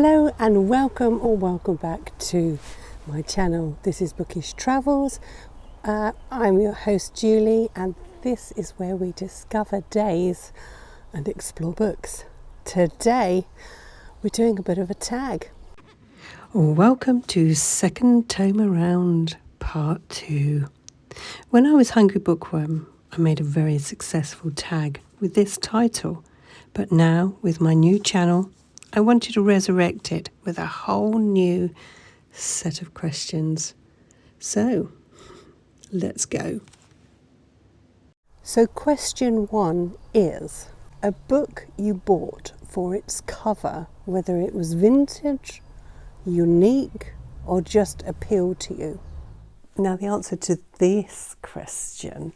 Hello and welcome or welcome back to my channel. This is Bookish Travels. I'm your host Julie, and this is where we discover days and explore books. Today we're doing a bit of a tag. Welcome to Second Tome Around Part 2. When I was Hungry Bookworm, I made a very successful tag with this title, but now with my new channel I wanted to resurrect it with a whole new set of questions. So, let's go. So question 1 is, a book you bought for its cover, whether it was vintage, unique, or just appealed to you? Now the answer to this question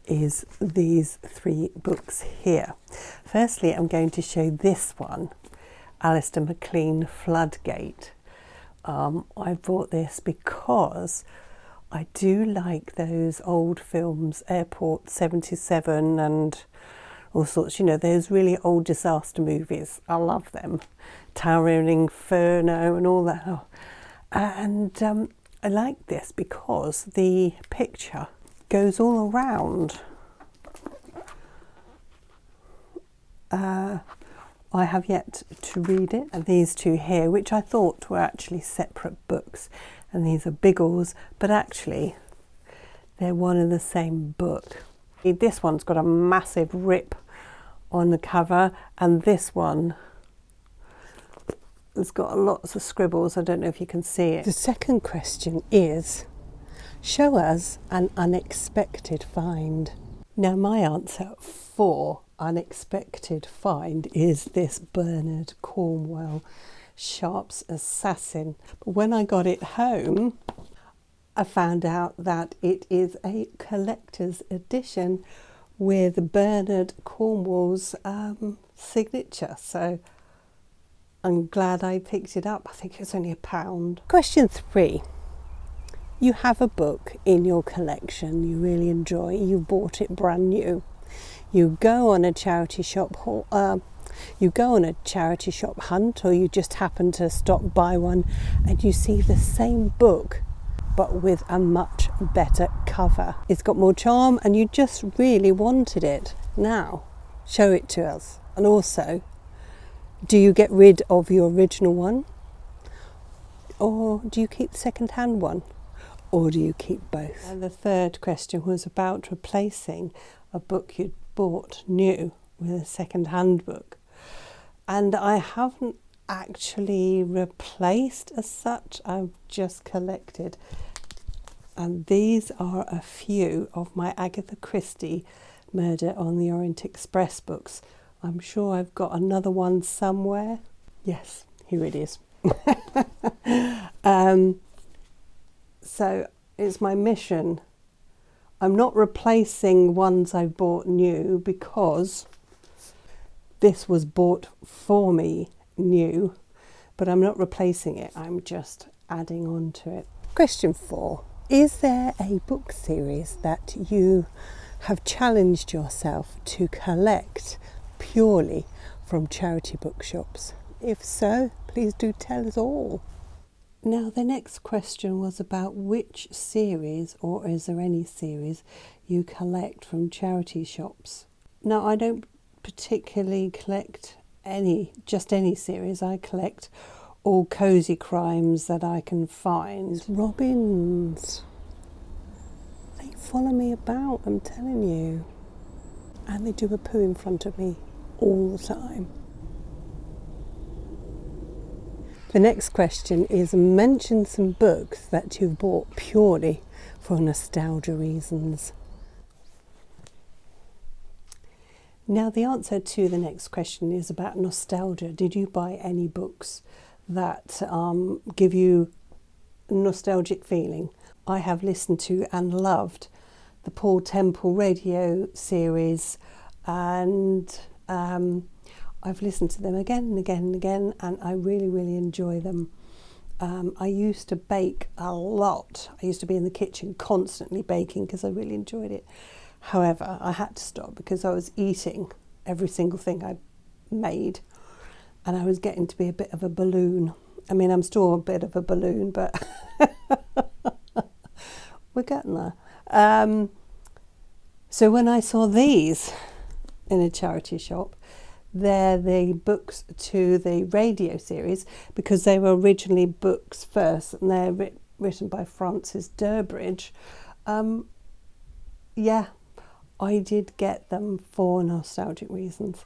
is these 3 books here. Firstly, I'm going to show this one, Alistair MacLean Floodgate. I bought this because I do like those old films, Airport 77 and all sorts, those really old disaster movies. I love them. Towering Inferno and all that. And I like this because the picture goes all around. I have yet to read it, and these 2 here, which I thought were actually separate books, and these are Biggles, but actually they're one and the same book. This one's got a massive rip on the cover, and this one has got lots of scribbles. I don't know if you can see it. The second question is, show us an unexpected find. Now my answer for unexpected find is this Bernard Cornwell Sharp's Assassin. But when I got it home, I found out that it is a collector's edition with Bernard Cornwell's signature. So I'm glad I picked it up. I think it was only £1. Question 3. You have a book in your collection you really enjoy. You bought it brand new. You go on a charity shop hunt, or you just happen to stop by one, and you see the same book but with a much better cover. It's got more charm and you just really wanted it. Now, show it to us. And also, do you get rid of your original one? Or do you keep the second-hand one? Or do you keep both? And the third question was about replacing a book you'd bought new with a second-hand book. And I haven't actually replaced as such, I've just collected. And these are a few of my Agatha Christie Murder on the Orient Express books. I'm sure I've got another one somewhere. Yes, here it is. So it's my mission. I'm not replacing ones I bought new because this was bought for me new, but I'm not replacing it. I'm just adding on to it. Question 4. Is there a book series that you have challenged yourself to collect purely from charity bookshops? If so, please do tell us all. Now the next question was about which series, or is there any series, you collect from charity shops. Now I don't particularly collect just any series. I collect all cosy crimes that I can find. Robins, they follow me about, I'm telling you. And they do a poo in front of me all the time. The next question is, mention some books that you've bought purely for nostalgia reasons. Now the answer to the next question is about nostalgia. Did you buy any books that give you a nostalgic feeling? I have listened to and loved the Paul Temple radio series, and I've listened to them again and again and again, and I really, really enjoy them. I used to bake a lot. I used to be in the kitchen constantly baking because I really enjoyed it. However, I had to stop because I was eating every single thing I made. and I was getting to be a bit of a balloon. I mean, I'm still a bit of a balloon, but we're getting there. So when I saw these in a charity shop, they're the books to the radio series, because they were originally books first, and they're written by Francis Durbridge. Yeah, I did get them for nostalgic reasons.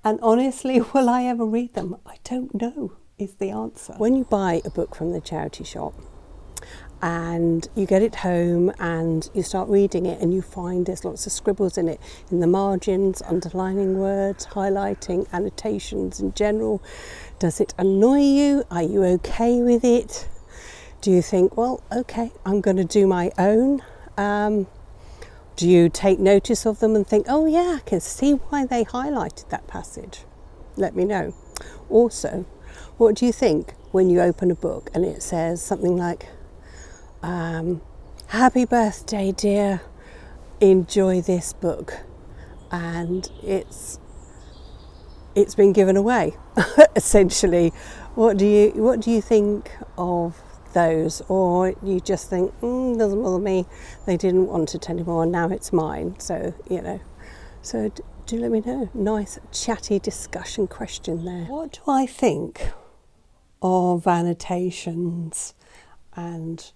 And honestly, will I ever read them? I don't know, is the answer. When you buy a book from the charity shop and you get it home and you start reading it and you find there's lots of scribbles in it, in the margins, underlining words, highlighting, annotations in general, does it annoy you? Are you okay with it? Do you think, well, okay, I'm going to do my own? Do you take notice of them and think, oh yeah, I can see why they highlighted that passage? Let me know. Also, what do you think when you open a book and it says something like, happy birthday, dear, enjoy this book, and it's been given away, essentially? What do you think of those? Or you just think, doesn't bother me, they didn't want it anymore, now it's mine. So, you know, so do let me know. Nice chatty discussion question there. What do I think of annotations and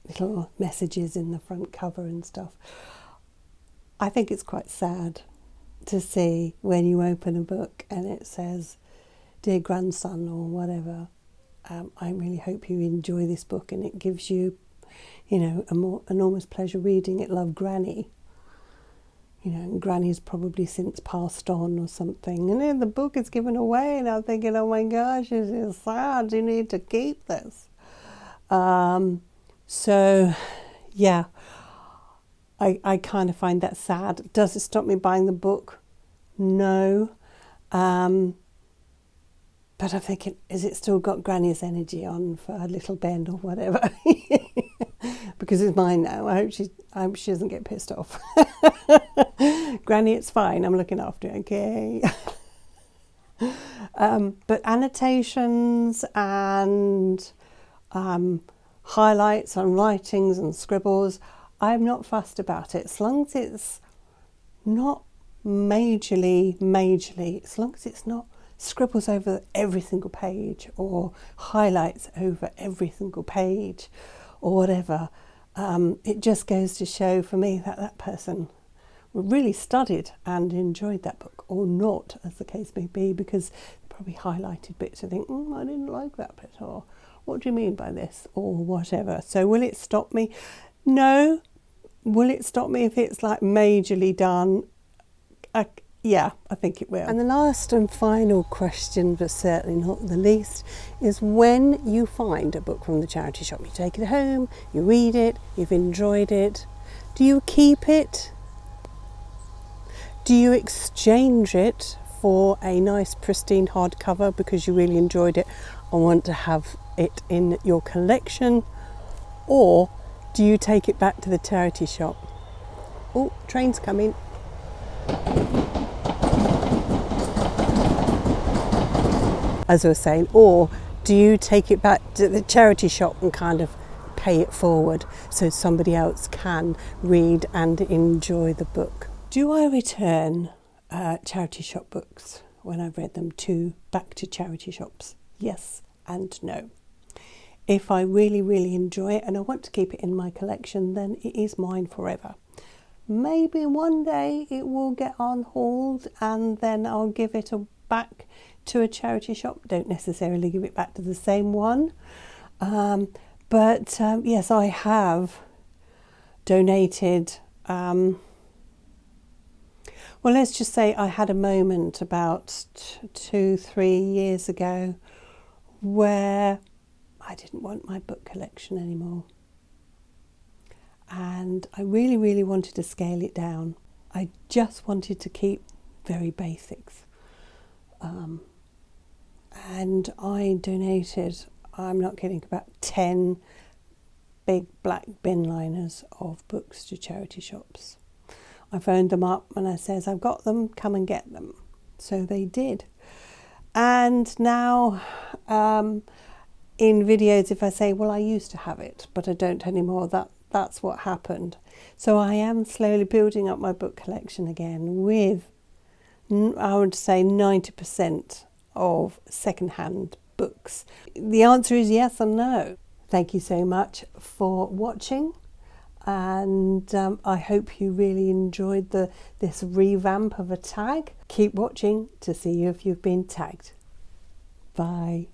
little messages in the front cover and stuff? I think it's quite sad to see when you open a book and it says, dear grandson, or whatever, I really hope you enjoy this book, and it gives you, you know, a more enormous pleasure reading it. Love, Granny. You know, and Granny's probably since passed on or something, and then the book is given away, and I'm thinking, oh my gosh, this is sad, you need to keep this. So yeah, I kind of find that sad. Does it stop me buying the book? No. But I'm thinking, is it still got Granny's energy on for Little Ben or whatever? Because it's mine now. I hope she doesn't get pissed off. Granny, it's fine. I'm looking after you, okay? But annotations and highlights and writings and scribbles, I'm not fussed about it. As long as it's not majorly, as long as it's not scribbles over every single page or highlights over every single page or whatever, it just goes to show for me that that person really studied and enjoyed that book, or not, as the case may be, because they probably highlighted bits and think, I didn't like that bit, or what do you mean by this, or whatever. So will it stop me? No. Will it stop me if it's like majorly done? Yeah, I think it will. And the last and final question, but certainly not the least, is when you find a book from the charity shop, you take it home, you read it, you've enjoyed it, do you keep it? Do you exchange it for a nice pristine hardcover because you really enjoyed it and want to have it in your collection? Or do you take it back to the charity shop? Oh, train's coming. As I was saying, or do you take it back to the charity shop and kind of pay it forward so somebody else can read and enjoy the book? Do I return charity shop books when I've read them back to charity shops? Yes and no. If I really, really enjoy it and I want to keep it in my collection, then it is mine forever. Maybe one day it will get unhauled and then I'll give it back to a charity shop. Don't necessarily give it back to the same one. But yes, I have donated. Well, let's just say I had a moment about 2-3 years ago where I didn't want my book collection anymore. And I really, really wanted to scale it down. I just wanted to keep very basics. And I donated, I'm not kidding, about 10 big black bin liners of books to charity shops. I phoned them up and I says, I've got them, come and get them. So they did. And now in videos, if I say, well, I used to have it, but I don't anymore, that's what happened. So I am slowly building up my book collection again with, I would say, 90% of secondhand books. The answer is yes and no. Thank you so much for watching, and I hope you really enjoyed this revamp of a tag. Keep watching to see if you've been tagged. Bye.